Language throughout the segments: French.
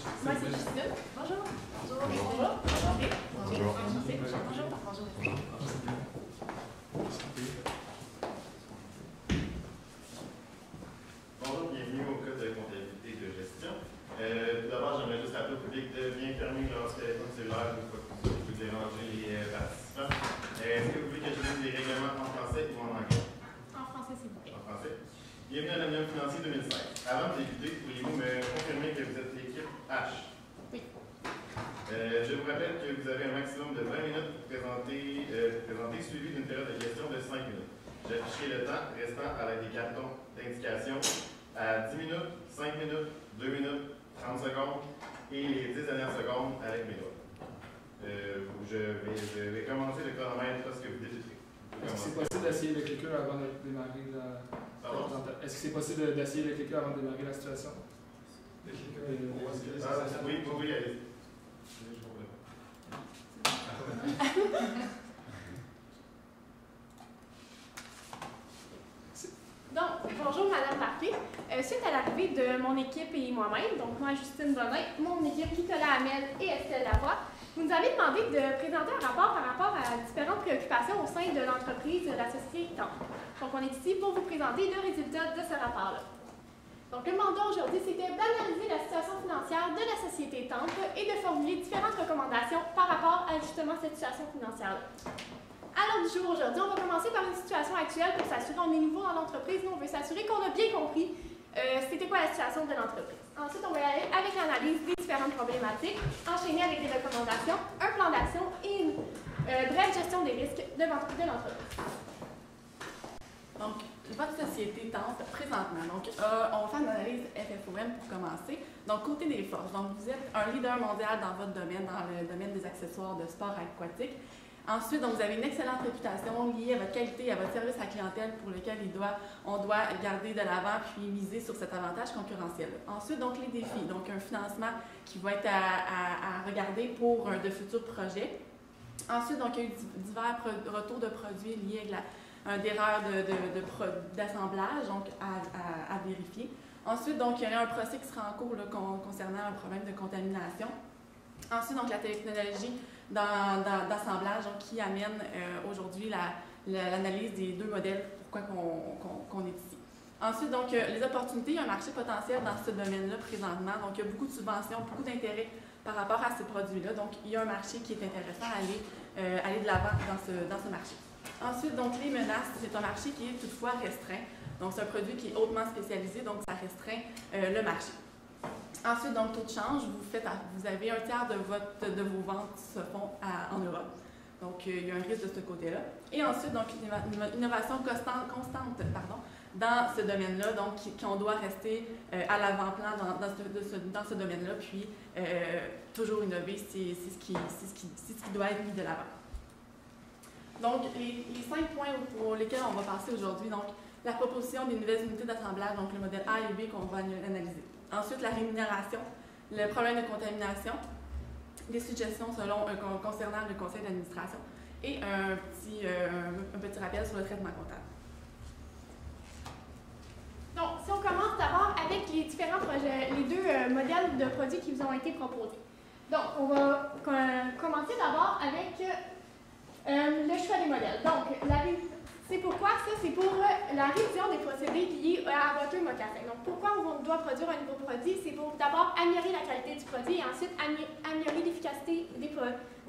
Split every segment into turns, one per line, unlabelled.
Moi, c'est Justine. Bonjour. Bonjour. Bonjour. Bonjour. Bonjour.
Bonjour, bienvenue au code de comptabilité de gestion. Tout d'abord, j'aimerais juste rappeler au public de bien fermer leur téléphone cellulaire une fois que vous déranger les participants. Est-ce que vous voulez que je lise les règlements en français ou en anglais?
En français, s'il vous plaît.
En français. Bienvenue à l'annuel financier 2005. Avant de débuter, pourriez-vous me confirmer que vous êtes l'équipe H?
Oui.
Je vous rappelle que vous avez un maximum de 20 minutes pour présenter, suivi d'une période de question de 5 minutes. J'afficherai le temps restant à l'aide des cartons d'indication à 10 minutes, 5 minutes, 2 minutes, 30 secondes et les 10 dernières secondes avec mes doigts. Je vais commencer le chronomètre lorsque vous débuterez.
Est-ce que c'est possible d'essayer avec quelqu'un avant de démarrer la présentation? Est-ce que c'est possible d'essayer avec quelqu'un avant de démarrer la situation?
Oui, allez-y.
Donc, bonjour Madame Barclay. Suite à l'arrivée de mon équipe et moi-même, donc moi Justine Bonin, mon équipe Nicolas Hamel et Estelle Lavoie, vous nous avez demandé de présenter un rapport par rapport à différentes préoccupations au sein de l'entreprise de la société TAMP. Donc, on est ici pour vous présenter le résultat de ce rapport-là. Donc, le mandat aujourd'hui, c'était d'analyser la situation financière de la société TAMP et de formuler différentes recommandations par rapport à justement cette situation financière-là. À l'ordre du jour aujourd'hui, on va commencer par une situation actuelle pour s'assurer qu'on est nouveau dans l'entreprise. Nous, on veut s'assurer qu'on a bien compris c'était quoi la situation de l'entreprise. Ensuite, on va y aller avec l'analyse des différentes problématiques, enchaîner avec des recommandations, un plan d'action et une brève gestion des risques de l'entreprise.
Donc, votre société TAMP présentement. Donc, on va faire une analyse FFOM pour commencer. Donc, côté des forces. Donc, vous êtes un leader mondial dans votre domaine, dans le domaine des accessoires de sport aquatique. Ensuite, donc, vous avez une excellente réputation liée à votre qualité et à votre service à la clientèle pour lequel on doit garder de l'avant puis miser sur cet avantage concurrentiel. Ensuite, donc, les défis. Donc, un financement qui va être à regarder pour de futurs projets. Ensuite, donc, il y a eu divers retours de produits liés à d'erreurs d'assemblage, donc à vérifier. Ensuite, donc, il y a un procès qui sera en cours là, concernant un problème de contamination. Ensuite, donc, la technologie d'assemblage qui amène aujourd'hui l'analyse des deux modèles, pourquoi qu'on est ici. Ensuite, donc, les opportunités, il y a un marché potentiel dans ce domaine-là présentement. Donc, il y a beaucoup de subventions, beaucoup d'intérêt par rapport à ces produits-là. Donc, il y a un marché qui est intéressant à aller de l'avant dans ce marché. Ensuite, donc, les menaces, c'est un marché qui est toutefois restreint. Donc, c'est un produit qui est hautement spécialisé, donc ça restreint le marché. Ensuite, donc, taux de change, vous avez un tiers de vos ventes se font en Europe. Donc, il y a un risque de ce côté-là. Et ensuite, donc, une innovation constante dans ce domaine-là, donc, qu'on doit rester à l'avant-plan dans ce domaine-là, puis toujours innover, c'est ce qui doit être mis de l'avant. Donc, les 5 points pour lesquels on va passer aujourd'hui, donc, la proposition des nouvelles unités d'assemblage, donc le modèle A et B qu'on va analyser. Ensuite, la rémunération, le problème de contamination, des suggestions concernant le conseil d'administration et un petit rappel sur le traitement comptable.
Donc, si on commence d'abord avec les différents projets, les deux modèles de produits qui vous ont été proposés. Donc, on va commencer d'abord avec le choix des modèles. Donc, c'est pourquoi ça? C'est pour la révision des procédés liés à votre mocassin. Donc, pourquoi on doit produire un nouveau produit? C'est pour d'abord améliorer la qualité du produit et ensuite améliorer l'efficacité des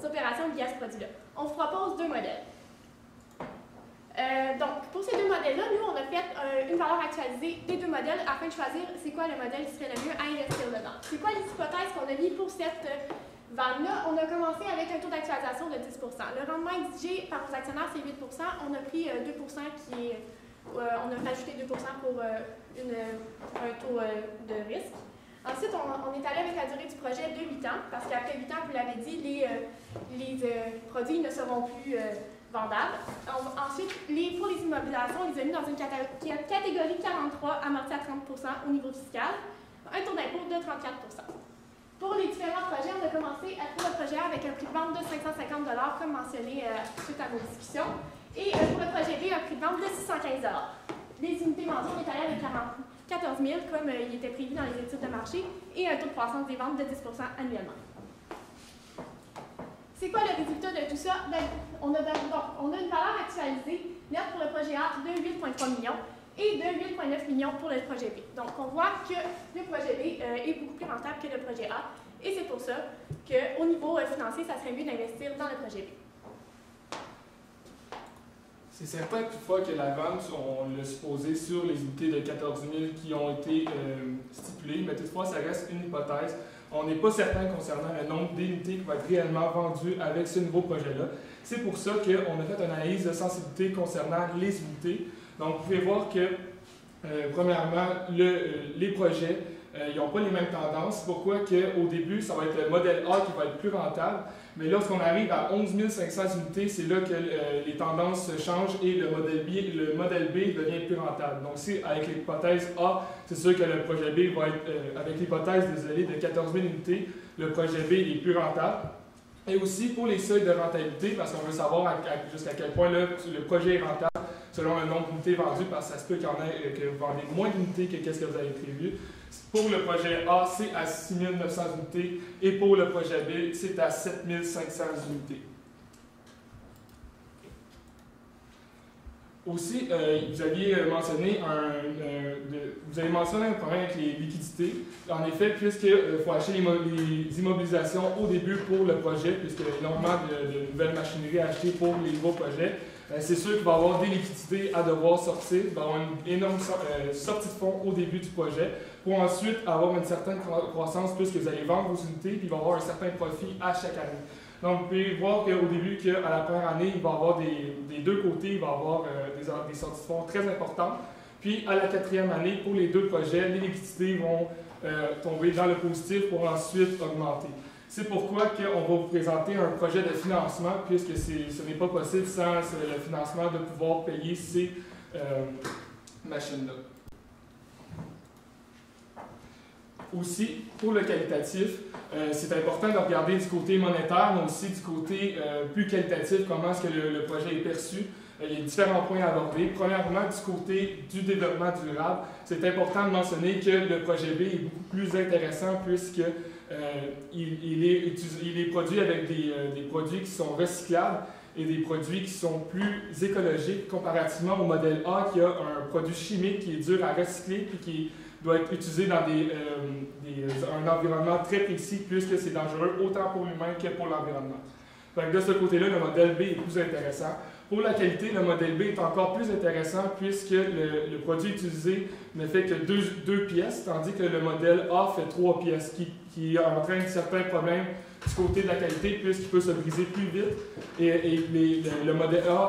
opérations liées à ce produit-là. On vous propose deux modèles. Donc, pour ces deux modèles-là, nous, on a fait une valeur actualisée des deux modèles afin de choisir c'est quoi le modèle qui serait le mieux à investir dedans. C'est quoi les hypothèses qu'on a mis pour cette vente-là? On a commencé avec un taux d'actualisation de 10 %. Le rendement exigé par vos actionnaires, c'est 8 %. On a pris 2 % qui est... on a rajouté 2 % pour un taux de risque. Ensuite, on est allé avec la durée du projet de 8 ans, parce qu'après 8 ans, vous l'avez dit, les produits ne seront plus vendables. Ensuite, pour les immobilisations, on les a mis dans une catégorie 43, amortie à 30 % au niveau fiscal, un taux d'impôt de 34 %. Pour les différents projets, on a commencé pour le projet A avec un prix de vente de 550 $ comme mentionné suite à nos discussions. Et pour le projet B, un prix de vente de 615 $. Les unités vendues, on est allé avec 14 000 comme il était prévu dans les études de marché et un taux de croissance des ventes de 10 annuellement. C'est quoi le résultat de tout ça? On a une valeur actualisée nette pour le projet A de 8,3 millions et de 8,9 millions pour le projet B. Donc, on voit que le projet B est beaucoup plus rentable que le projet A et c'est pour ça qu'au niveau financier, ça serait mieux d'investir dans le projet B.
C'est certain toutefois que la vente, on l'a supposé sur les unités de 14 000 qui ont été stipulées, mais toutefois, ça reste une hypothèse. On n'est pas certain concernant le nombre d'unités qui va être réellement vendues avec ce nouveau projet-là. C'est pour ça qu'on a fait une analyse de sensibilité concernant les unités. Donc, vous pouvez voir que, premièrement, les projets, ils n'ont pas les mêmes tendances. Pourquoi? Qu'au début, ça va être le modèle A qui va être plus rentable, mais lorsqu'on arrive à 11 500 unités, c'est là que les tendances changent et le modèle B devient plus rentable. Donc, si avec l'hypothèse A, c'est sûr que le projet B va être, avec l'hypothèse, désolé, de 14 000 unités, le projet B est plus rentable. Et aussi pour les seuils de rentabilité, parce qu'on veut savoir jusqu'à quel point le projet est rentable selon le nombre d'unités vendues, parce que ça se peut qu'il y en ait que vous vendez moins d'unités que ce que vous avez prévu. Pour le projet A, c'est à 6 900 unités et pour le projet B, c'est à 7 500 unités. Aussi, vous avez mentionné un problème avec les liquidités. En effet, puisqu'il faut acheter les immobilisations au début pour le projet, puisqu'il y a énormément de nouvelles machineries à acheter pour les nouveaux projets, c'est sûr qu'il va y avoir des liquidités à devoir sortir. Il va y avoir une énorme sortie de fonds au début du projet pour ensuite avoir une certaine croissance puisque vous allez vendre vos unités et il va y avoir un certain profit à chaque année. Donc, vous pouvez voir qu'au début, qu'à la première année, il va y avoir des deux côtés, il va y avoir des sorties de fonds très importantes. Puis, à la quatrième année, pour les deux projets, les liquidités vont tomber dans le positif pour ensuite augmenter. C'est pourquoi on va vous présenter un projet de financement, puisque ce n'est pas possible sans le financement de pouvoir payer ces machines-là. Aussi, pour le qualitatif, c'est important de regarder du côté monétaire, mais aussi du côté plus qualitatif, comment est-ce que le projet est perçu. Il y a différents points à aborder. Premièrement, du côté du développement durable, c'est important de mentionner que le projet B est beaucoup plus intéressant puisque il est produit avec des produits qui sont recyclables et des produits qui sont plus écologiques comparativement au modèle A qui a un produit chimique qui est dur à recycler et qui doit être utilisé dans un environnement très précis puisque c'est dangereux autant pour l'humain que pour l'environnement. De ce côté-là, le modèle B est plus intéressant. Pour la qualité, le modèle B est encore plus intéressant puisque le produit utilisé ne fait que deux pièces, tandis que le modèle A fait 3 pièces, qui entraîne certains problèmes du côté de la qualité puisqu'il peut se briser plus vite et le modèle A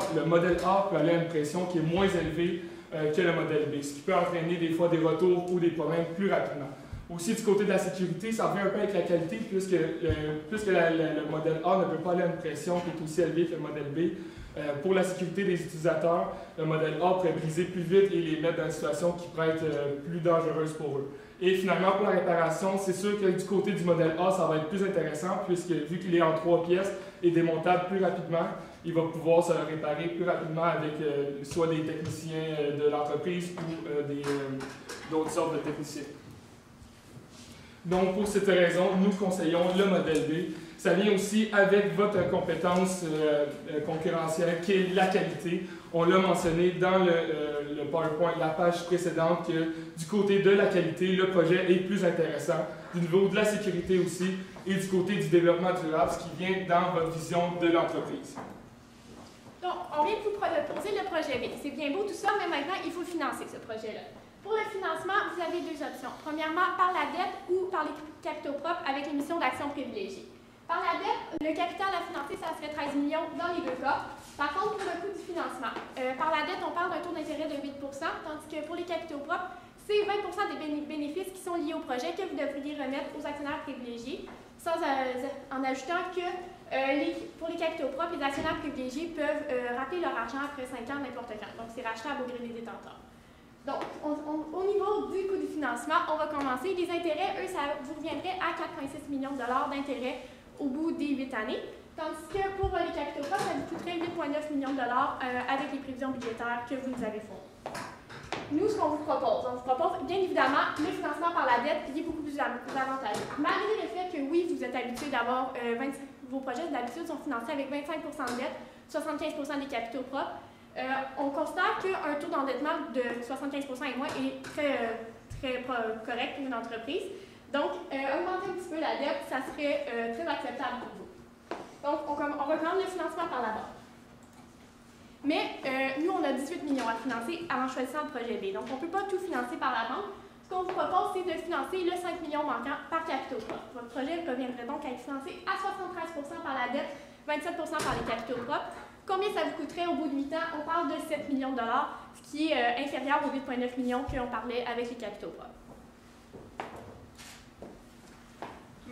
peut aller à une pression qui est moins élevée que le modèle B, ce qui peut entraîner des fois des retours ou des problèmes plus rapidement. Aussi, du côté de la sécurité, ça revient un peu avec la qualité, puisque le modèle A ne peut pas aller à une pression qui est aussi élevée que le modèle B. Pour la sécurité des utilisateurs, le modèle A pourrait briser plus vite et les mettre dans une situation qui pourrait être plus dangereuse pour eux. Et finalement, pour la réparation, c'est sûr que du côté du modèle A, ça va être plus intéressant, puisque vu qu'il est en 3 pièces et démontable plus rapidement, il va pouvoir se réparer plus rapidement avec soit des techniciens de l'entreprise ou d'autres sortes de techniciens. Donc, pour cette raison, nous conseillons le modèle B. Ça vient aussi avec votre compétence concurrentielle qui est la qualité. On l'a mentionné dans le PowerPoint, la page précédente, que du côté de la qualité, le projet est plus intéressant. Du niveau de la sécurité aussi et du côté du développement durable, ce qui vient dans votre vision de l'entreprise.
Donc, on vient de vous proposer le projet B. C'est bien beau tout ça, mais maintenant, il faut financer ce projet-là. Pour le financement, vous avez 2 options. Premièrement, par la dette ou par les capitaux propres avec l'émission d'actions privilégiées. Par la dette, le capital à financer, ça serait 13 millions dans les 2 cas. Par contre, pour le coût du financement, par la dette, on parle d'un taux d'intérêt de 8 tandis que pour les capitaux propres, c'est 20 des bénéfices qui sont liés au projet que vous devriez remettre aux actionnaires privilégiés, en ajoutant que pour les capitaux propres, les actionnaires privilégiés peuvent rappeler leur argent après 5 ans n'importe quand. Donc, c'est rachetable au gré des détenteurs. Donc, au niveau du coût du financement, on va commencer. Les intérêts, eux, ça vous reviendrait à 4,6 millions de dollars d'intérêts au bout des 8 années. Tandis que pour les capitaux propres, ça vous coûterait 8,9 millions de dollars avec les prévisions budgétaires que vous nous avez fournies. nous, ce qu'on vous propose, on vous propose bien évidemment le financement par la dette qui est beaucoup plus avantageux. Malgré le fait que oui, vous êtes habitué d'avoir vos projets d'habitude sont financés avec 25 de dette, 75 des capitaux propres. On considère qu'un taux d'endettement de 75 et moins est très correct pour une entreprise. Donc, augmenter un petit peu la dette, ça serait très acceptable pour vous. Donc, on recommande le financement par la banque. Mais nous, on a 18 millions à financer avant choisissant le projet B. Donc, on ne peut pas tout financer par la banque. Ce qu'on vous propose, c'est de financer le 5 millions manquant par capitaux propres. Votre projet reviendrait donc à être financé à 73 par la dette, 27 par les capitaux propres. Combien ça vous coûterait au bout de 8 ans? On parle de 7 millions de dollars, ce qui est inférieur aux 8,9 millions qu'on parlait avec les capitaux propres.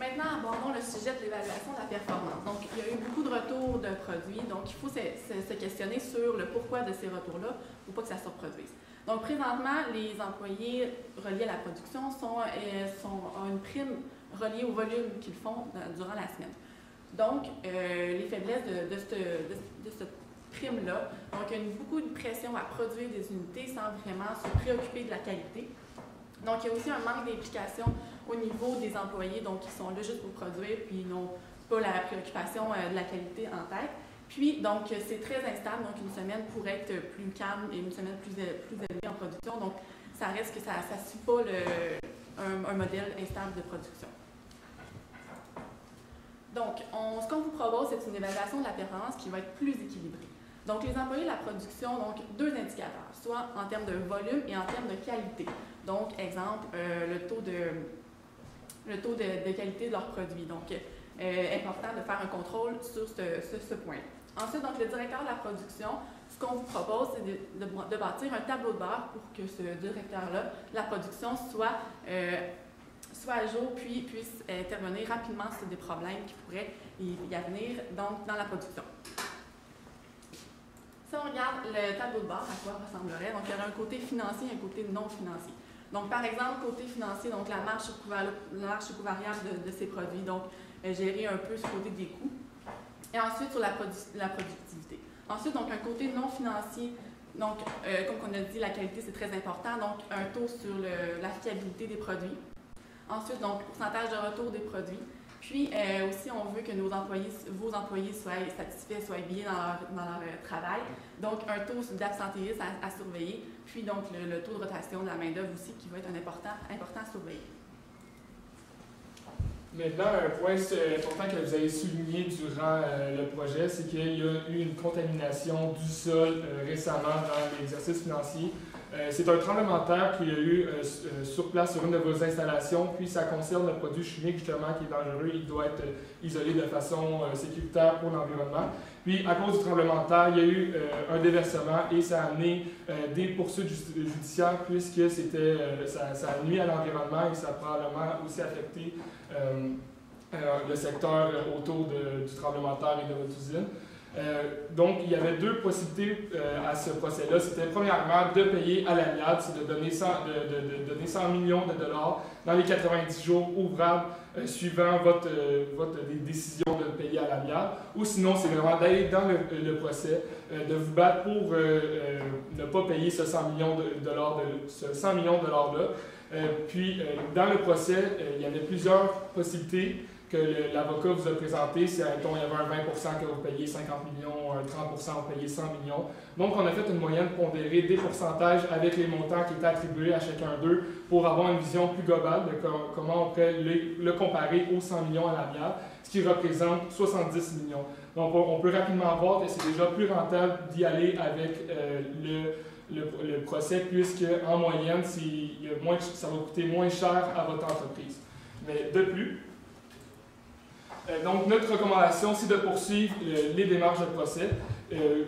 Maintenant, abordons le sujet de l'évaluation de la performance. Donc, il y a eu beaucoup de retours de produits, donc il faut se questionner sur le pourquoi de ces retours-là pour pas que ça se reproduise. Donc, présentement, les employés reliés à la production ont une prime reliée au volume qu'ils font durant la semaine. Donc, les faiblesses de cette prime-là, donc il y a beaucoup de pression à produire des unités sans vraiment se préoccuper de la qualité. Donc, il y a aussi un manque d'implication au niveau des employés, donc ils sont là juste pour produire, puis ils n'ont pas la préoccupation de la qualité en tête. Puis, donc, c'est très instable, donc une semaine pourrait être plus calme et une semaine plus élevée en production. Donc, ça reste que ça ne suit pas un modèle instable de production. Donc, ce qu'on vous propose, c'est une évaluation de la performance qui va être plus équilibrée. Donc, les employés de la production, donc deux indicateurs, soit en termes de volume et en termes de qualité. Donc, exemple, le taux de qualité de leurs produits. Donc, important de faire un contrôle sur ce point. Ensuite, donc, le directeur de la production, ce qu'on vous propose, c'est de bâtir un tableau de bord pour que ce directeur-là, la production, soit à jour, puis puisse intervenir rapidement sur des problèmes qui pourraient y venir donc, dans la production. Si on regarde le tableau de bord, à quoi ressemblerait, donc il y aurait un côté financier et un côté non financier. Donc, par exemple, côté financier, donc la marge sur coût variable de ces produits, donc gérer un peu ce côté des coûts. Et ensuite, sur la productivité. Ensuite, donc un côté non financier, donc comme on a dit, la qualité c'est très important, donc un taux sur la fiabilité des produits. Ensuite, donc pourcentage de retour des produits. Puis aussi, on veut que vos employés soient satisfaits, soient bien dans leur travail. Donc, un taux d'absentéisme à surveiller. Puis donc, le taux de rotation de la main-d'œuvre aussi qui va être important à surveiller. Maintenant,
un point important que vous avez souligné durant le projet, c'est qu'il y a eu une contamination du sol récemment dans l'exercice financier. C'est un tremblement de terre qu'il y a eu sur place sur une de vos installations, puis ça concerne le produit chimique justement qui est dangereux, il doit être isolé de façon sécuritaire pour l'environnement. Puis à cause du tremblement de terre, il y a eu un déversement et ça a amené des poursuites judiciaires puisque ça a nuit à l'environnement et ça a probablement aussi affecté le secteur autour du tremblement de terre et de votre usine. Donc, il y avait deux possibilités à ce procès-là. C'était premièrement de payer à l'amiable, c'est de donner 100 millions de dollars dans les 90 jours ouvrables suivant votre décision de payer à l'amiable. Ou sinon, c'est vraiment d'aller dans le procès, de vous battre pour ne pas payer ce 100 millions de dollars-là. Puis, dans le procès, il y avait plusieurs possibilités que l'avocat vous a présenté, c'est, il y avait un 20 que vous payez 50 millions, un 30 vous payez 100 millions. Donc, on a fait une moyenne pondérée des pourcentages avec les montants qui étaient attribués à chacun d'eux pour avoir une vision plus globale de comment on pourrait le comparer aux 100 millions à l'amiable, ce qui représente 70 millions. Donc, on peut rapidement voir que c'est déjà plus rentable d'y aller avec le procès, puisque en moyenne, ça va coûter moins cher à votre entreprise. Mais de plus, donc, notre recommandation, c'est de poursuivre les démarches de procès.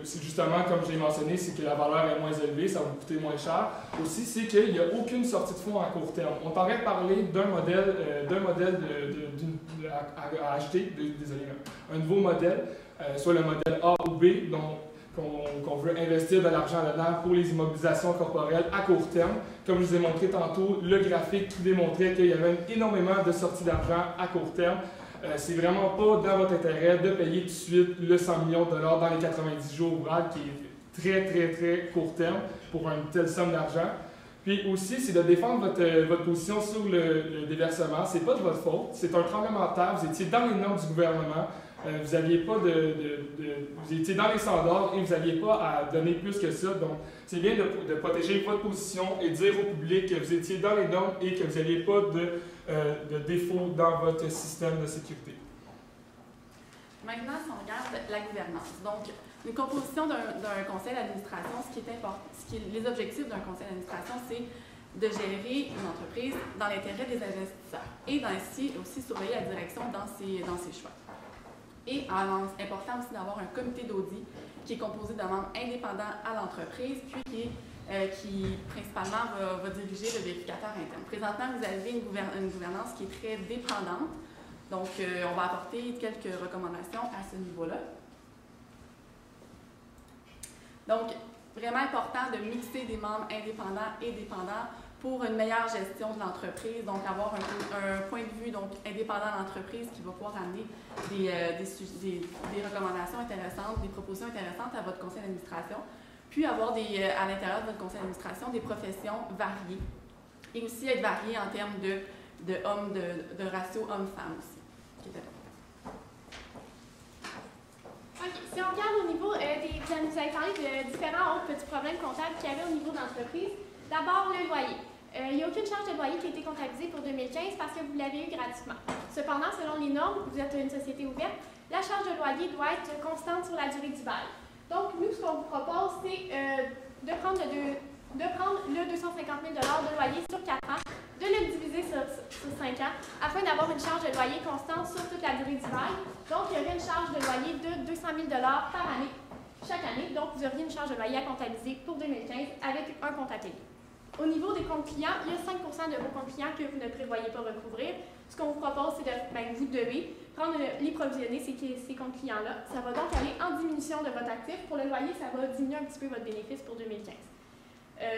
C'est justement, comme j'ai mentionné, c'est que la valeur est moins élevée, ça va vous coûter moins cher. Aussi, c'est qu'il n'y a aucune sortie de fonds à court terme. On t'aurait parlé d'un modèle à acheter, un nouveau modèle, soit le modèle A ou B, qu'on veut investir de l'argent dedans pour les immobilisations corporelles à court terme. Comme je vous ai montré tantôt, le graphique qui démontrait qu'il y avait énormément de sorties d'argent à court terme. C'est vraiment pas dans votre intérêt de payer tout de suite le 100 millions de dollars dans les 90 jours ouvrables, qui est très, très, très court terme pour une telle somme d'argent. Puis aussi, c'est de défendre votre position sur le déversement. Ce n'est pas de votre faute, c'est un tremblement de terre, vous étiez dans les normes du gouvernement, vous étiez dans les standards et vous n'aviez pas à donner plus que ça. Donc, c'est bien de protéger votre position et dire au public que vous étiez dans les normes et que vous n'aviez pas de défaut dans votre système de sécurité.
Maintenant, si on regarde la gouvernance, donc une composition d'un conseil d'administration, les objectifs d'un conseil d'administration, c'est de gérer une entreprise dans l'intérêt des investisseurs et ainsi aussi surveiller la direction dans ses choix. Et important aussi d'avoir un comité d'audit qui est composé de membres indépendants à l'entreprise, puis qui principalement va diriger le vérificateur interne. Présentement, vous avez une gouvernance qui est très dépendante. Donc, on va apporter quelques recommandations à ce niveau-là. Donc, vraiment important de mixer des membres indépendants et dépendants pour une meilleure gestion de l'entreprise. Donc, avoir un point de vue donc, indépendant de l'entreprise qui va pouvoir amener des recommandations intéressantes, des propositions intéressantes à votre conseil d'administration. Puis, avoir à l'intérieur de votre conseil d'administration des professions variées. Et aussi être varié en termes de ratio homme-femme aussi.
OK. Si on regarde au niveau vous avez parlé de différents autres petits problèmes comptables qu'il y avait au niveau de l'entreprise. D'abord, le loyer. Il n'y a aucune charge de loyer qui a été comptabilisée pour 2015 parce que vous l'avez eu gratuitement. Cependant, selon les normes, vous êtes une société ouverte, la charge de loyer doit être constante sur la durée du bail. Donc, nous, ce qu'on vous propose, c'est de prendre le 250 000 de loyer sur 4 ans, de le diviser sur 5 ans, afin d'avoir une charge de loyer constante sur toute la durée du bail. Donc, il y aurait une charge de loyer de 200 000 par année, chaque année. Donc, vous auriez une charge de loyer à comptabiliser pour 2015 avec un compte à payer. Au niveau des comptes clients, il y a 5 de vos comptes clients que vous ne prévoyez pas recouvrir. Ce qu'on vous propose, c'est vous devez prendre les provisionner, ces comptes clients-là. Ça va donc aller en diminution de votre actif. Pour le loyer, ça va diminuer un petit peu votre bénéfice pour 2015.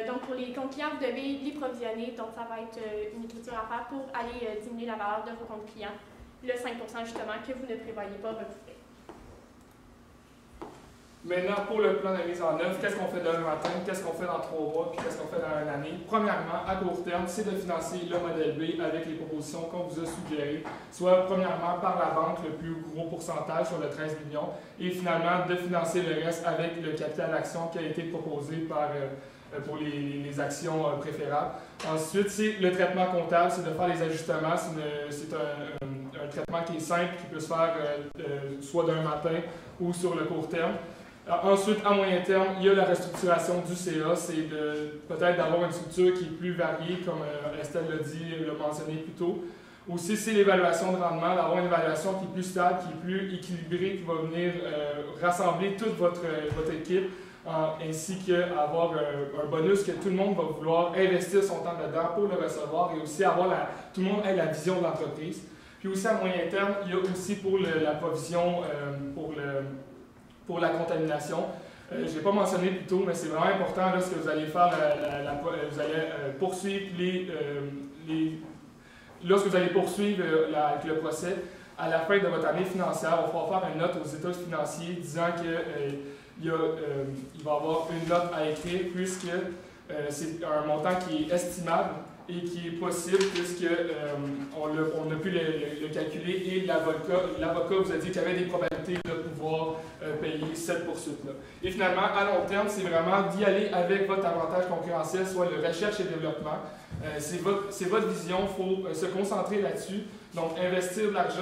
Donc, pour les comptes clients, vous devez les provisionner. Donc, ça va être une écriture à faire pour aller diminuer la valeur de vos comptes clients. Le 5 justement que vous ne prévoyez pas recouvrir.
Maintenant, pour le plan de mise en œuvre, qu'est-ce qu'on fait demain matin, qu'est-ce qu'on fait dans 3 mois, puis qu'est-ce qu'on fait dans une année? Premièrement, à court terme, c'est de financer le modèle B avec les propositions qu'on vous a suggérées, soit premièrement par la banque, le plus gros pourcentage sur le 13 millions, et finalement de financer le reste avec le capital d'action qui a été proposé pour les actions préférables. Ensuite, c'est le traitement comptable, c'est de faire les ajustements, c'est un traitement qui est simple, qui peut se faire soit d'un matin ou sur le court terme. Ensuite, à moyen terme, il y a la restructuration du CA, c'est peut-être d'avoir une structure qui est plus variée, comme Estelle l'a mentionné plus tôt. Aussi, c'est l'évaluation de rendement, d'avoir une évaluation qui est plus stable, qui est plus équilibrée, qui va venir rassembler toute votre équipe, ainsi qu'avoir un bonus que tout le monde va vouloir investir son temps dedans pour le recevoir et aussi tout le monde ait la vision de l'entreprise. Puis aussi, à moyen terme, il y a aussi pour la provision, pour la contamination. Je n'ai pas mentionné plus tôt, mais c'est vraiment important lorsque vous allez faire vous allez poursuivre lorsque vous ally poursuivre le procès, à la fin de votre année financière, on va faire une note aux états financiers disant qu'il va y avoir une note à écrire puisque c'est un montant qui est estimable et qui est possible puisque on a pu le calculer et l'avocat vous a dit qu'il y avait des probabilités de pouvoir payer cette poursuite-là. Et finalement, à long terme, c'est vraiment d'y aller avec votre avantage concurrentiel, soit le recherche et développement. C'est votre vision, il faut se concentrer là-dessus. Donc, investir de l'argent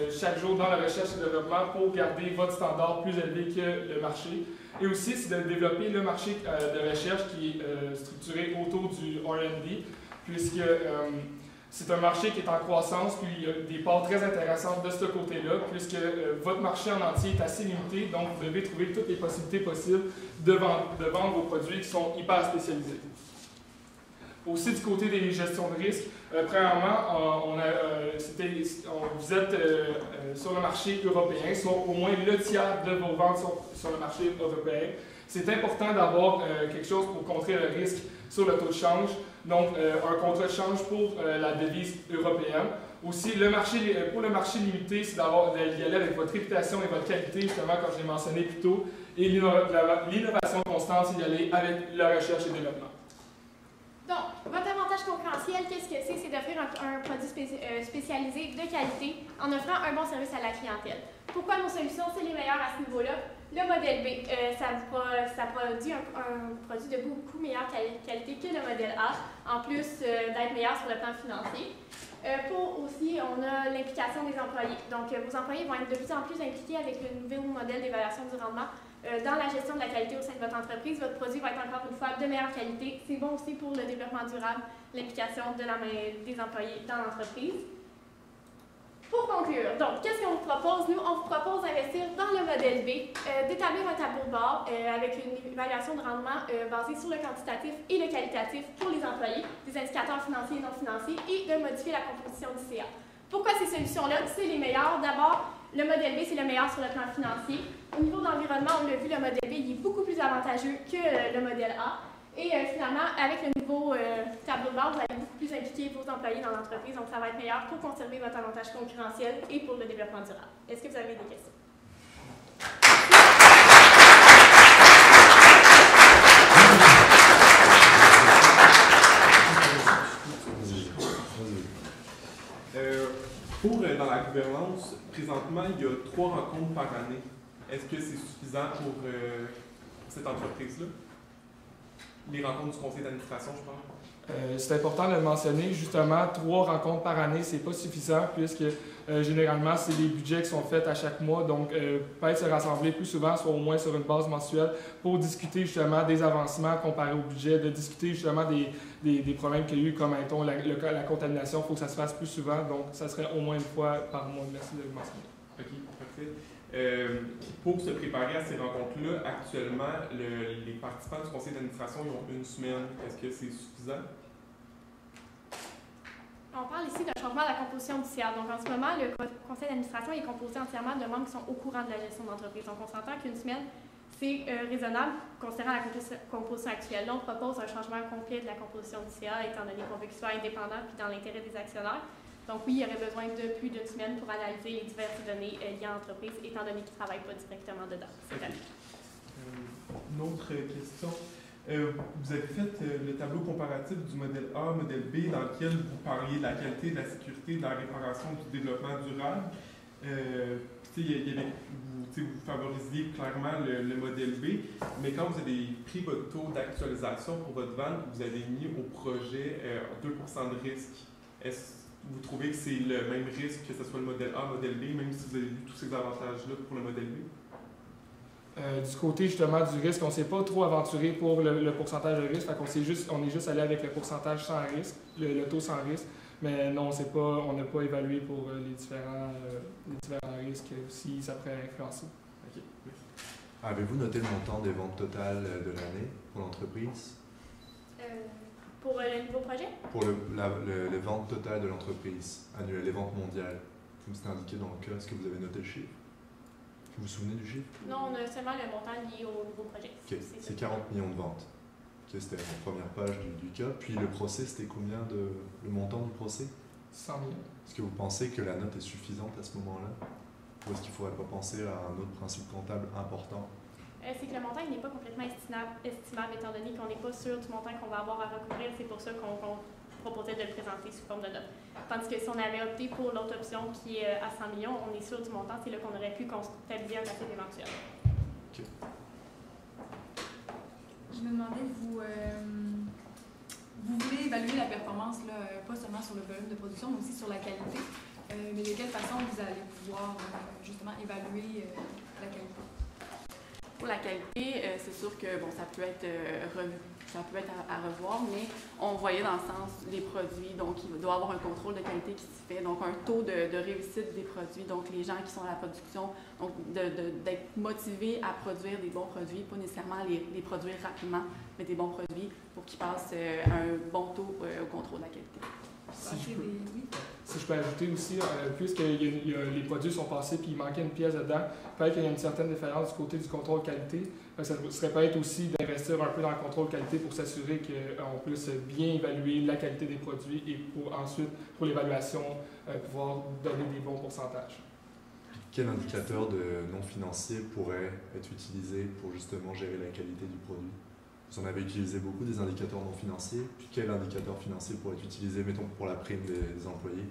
chaque jour dans la recherche et développement pour garder votre standard plus élevé que le marché. Et aussi, c'est de développer le marché de recherche qui est structuré autour du R&D, puisque c'est un marché qui est en croissance, puis il y a des parts très intéressantes de ce côté-là, puisque votre marché en entier est assez limité, donc vous devez trouver toutes les possibilités possibles de vendre vos produits qui sont hyper spécialisés. Aussi, du côté des gestions de risque, premièrement, vous êtes sur le marché européen, soit au moins le tiers de vos ventes sont sur le marché européen. C'est important d'avoir quelque chose pour contrer le risque sur le taux de change, donc un contrat de change pour la devise européenne. Aussi, pour le marché limité, c'est d'y aller avec votre réputation et votre qualité, justement, comme je l'ai mentionné plus tôt. Et l'innovation constante, c'est d'y aller avec la recherche et le développement.
Donc, votre avantage concurrentiel, qu'est-ce que c'est? C'est d'offrir un produit spécialisé de qualité en offrant un bon service à la clientèle. Pourquoi nos solutions, c'est les meilleures à ce niveau-là? Le modèle B, ça produit un produit de beaucoup meilleure qualité que le modèle A, en plus d'être meilleur sur le plan financier. Aussi, on a l'implication des employés. Donc, vos employés vont être de plus en plus impliqués avec le nouveau modèle d'évaluation du rendement dans la gestion de la qualité au sein de votre entreprise. Votre produit va être encore une fois de meilleure qualité. C'est bon aussi pour le développement durable, l'implication des employés dans l'entreprise. Pour conclure, donc, qu'est-ce qu'on vous propose? Nous, on vous propose d'investir dans le modèle B, d'établir un tableau de bord avec une évaluation de rendement basée sur le quantitatif et le qualitatif pour les employés, des indicateurs financiers et non financiers, et de modifier la composition du CA. Pourquoi ces solutions-là, c'est les meilleures? D'abord, le modèle B, c'est le meilleur sur le plan financier. Au niveau de l'environnement, on l'a vu, le modèle B il est beaucoup plus avantageux que le modèle A. Et finalement, avec le nouveau tableau de bord, vous allez beaucoup plus impliquer vos employés dans l'entreprise, donc ça va être meilleur pour conserver votre avantage concurrentiel et pour le développement durable. Est-ce que vous avez des questions?
Dans la gouvernance, présentement, il y a 3 rencontres par année. Est-ce que c'est suffisant pour cette entreprise-là? Les rencontres du conseil d'administration, je pense.
C'est important de le mentionner. Justement, 3 rencontres par année, c'est pas suffisant puisque généralement, c'est des budgets qui sont faits à chaque mois. Donc, peut-être se rassembler plus souvent, soit au moins sur une base mensuelle, pour discuter justement des avancements comparés au budget, de discuter justement des problèmes qu'il y a eu, comme mettons, la contamination. Il faut que ça se fasse plus souvent. Donc, ça serait au moins une fois par mois. Merci de le mentionner.
OK, parfait. Pour se préparer à ces rencontres-là, actuellement, les participants du conseil d'administration ils ont 1 semaine. Est-ce que c'est suffisant?
On parle ici d'un changement de la composition du CA. Donc, en ce moment, le conseil d'administration est composé entièrement de membres qui sont au courant de la gestion d'entreprise. Donc, on s'entend qu'une semaine, c'est raisonnable considérant la composition actuelle. Là, on propose un changement complet de la composition du CA, étant donné qu'on veut qu'il soit indépendant puis dans l'intérêt des actionnaires. Donc oui, il y aurait besoin de plus d'1 semaine pour analyser les diverses données liées à l'entreprise, étant donné qu'ils ne travaillent pas directement dedans.
Une autre question. Vous avez fait le tableau comparatif du modèle A, modèle B, dans lequel vous parliez de la qualité, de la sécurité, de la réparation, du développement durable. Vous favorisiez clairement le modèle B, mais quand vous avez pris votre taux d'actualisation pour votre vente, vous avez mis au projet 2% de risque. Est-ce que vous trouvez que c'est le même risque que ce soit le modèle A, modèle B, même si vous avez vu tous ces avantages-là pour le modèle B?
Du côté justement du risque, on ne s'est pas trop aventuré pour le pourcentage de risque, on est juste allé avec le pourcentage sans risque, le taux sans risque, mais non, on n'a pas évalué pour les différents risques si ça pourrait influencer.
Okay.
Avez-vous noté le montant des ventes totales de l'année pour l'entreprise?
Pour le nouveau projet?
Pour les ventes totales de l'entreprise annuelles, les ventes mondiales, comme c'est indiqué dans le cas, est-ce que vous avez noté le chiffre? Vous vous souvenez du chiffre?
Non, on a seulement le montant lié au nouveau projet.
Okay. C'est 40 millions de ventes. Okay, c'était la première page du cas. Puis le procès, c'était combien le montant du procès?
100 millions.
Est-ce que vous pensez que la note est suffisante à ce moment-là? Ou est-ce qu'il ne faudrait pas penser à un autre principe comptable important?
C'est que le montant n'est pas complètement estimable étant donné qu'on n'est pas sûr du montant qu'on va avoir à recouvrir. C'est pour ça qu'on proposait de le présenter sous forme de note. Tandis que si on avait opté pour l'autre option qui est à 100 millions, on est sûr du montant, c'est là qu'on aurait pu comptabiliser un passif éventuel.
Okay.
Je me demandais, vous voulez évaluer la performance, là, pas seulement sur le volume de production, mais aussi sur la qualité. Mais de quelle façon vous allez pouvoir justement évaluer la qualité?
Pour la qualité, c'est sûr que bon, ça peut être à revoir, mais on voyait dans le sens des produits, donc il doit y avoir un contrôle de qualité qui se fait, donc un taux de réussite des produits, donc les gens qui sont à la production, donc d'être motivés à produire des bons produits, pas nécessairement les produire rapidement, mais des bons produits pour qu'ils passent un bon taux au contrôle de la qualité.
Si je peux ajouter aussi, puisque les produits sont passés et il manquait une pièce dedans, peut-être qu'il y a une certaine différence du côté du contrôle qualité. Ça serait peut-être aussi d'investir un peu dans le contrôle qualité pour s'assurer qu'on puisse bien évaluer la qualité des produits et ensuite, pour l'évaluation, pouvoir donner des bons pourcentages.
Quel indicateur de non financier pourrait être utilisé pour justement gérer la qualité du produit? Vous en avez utilisé beaucoup des indicateurs non financiers. Puis quel indicateur financier pourrait être utilisé, mettons, pour la prime des employés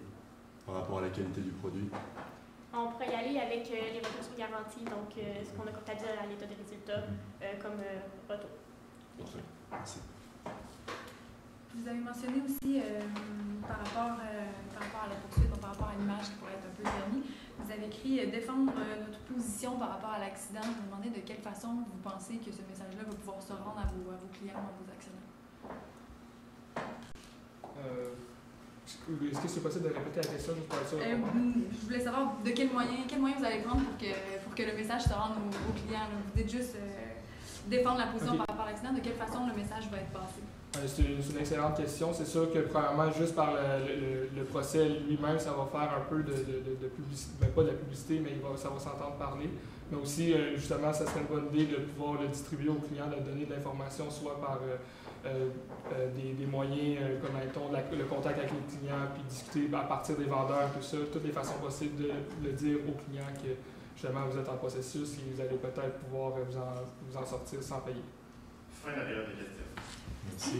par rapport à la qualité du produit?
On pourrait y aller avec les retours sur garantie, donc ce qu'on a comptabilisé à l'état des résultats comme retour.
Parfait. Merci.
Vous avez mentionné aussi, par rapport à la poursuite, donc par rapport à l'image qui pourrait être un peu vernie, vous avez écrit défendre notre position par rapport à l'accident. Vous demandez de quelle façon vous pensez que ce message-là va pouvoir se rendre à vos clients ou à vos actionnaires.
Est-ce que c'est possible de répéter la question juste pour être sûr?
Je voulais savoir de quels moyens vous allez prendre pour que le message se rende aux clients. Là. Vous dites juste défendre la position par rapport à l'accident. De quelle façon le message va être passé?
C'est une excellente question. C'est sûr que premièrement, juste par le procès lui-même, ça va faire un peu de publicité, ben, pas de la publicité, mais ça va s'entendre parler. Mais aussi, justement, ça serait une bonne idée de pouvoir le distribuer aux clients, de donner de l'information, soit par des moyens comme mettons, le contact avec les clients, puis discuter à partir des vendeurs, tout ça, toutes les façons possibles de le dire aux clients que justement vous êtes en processus et vous allez peut-être pouvoir vous en sortir sans payer.
Fin de la période de questions.
Merci.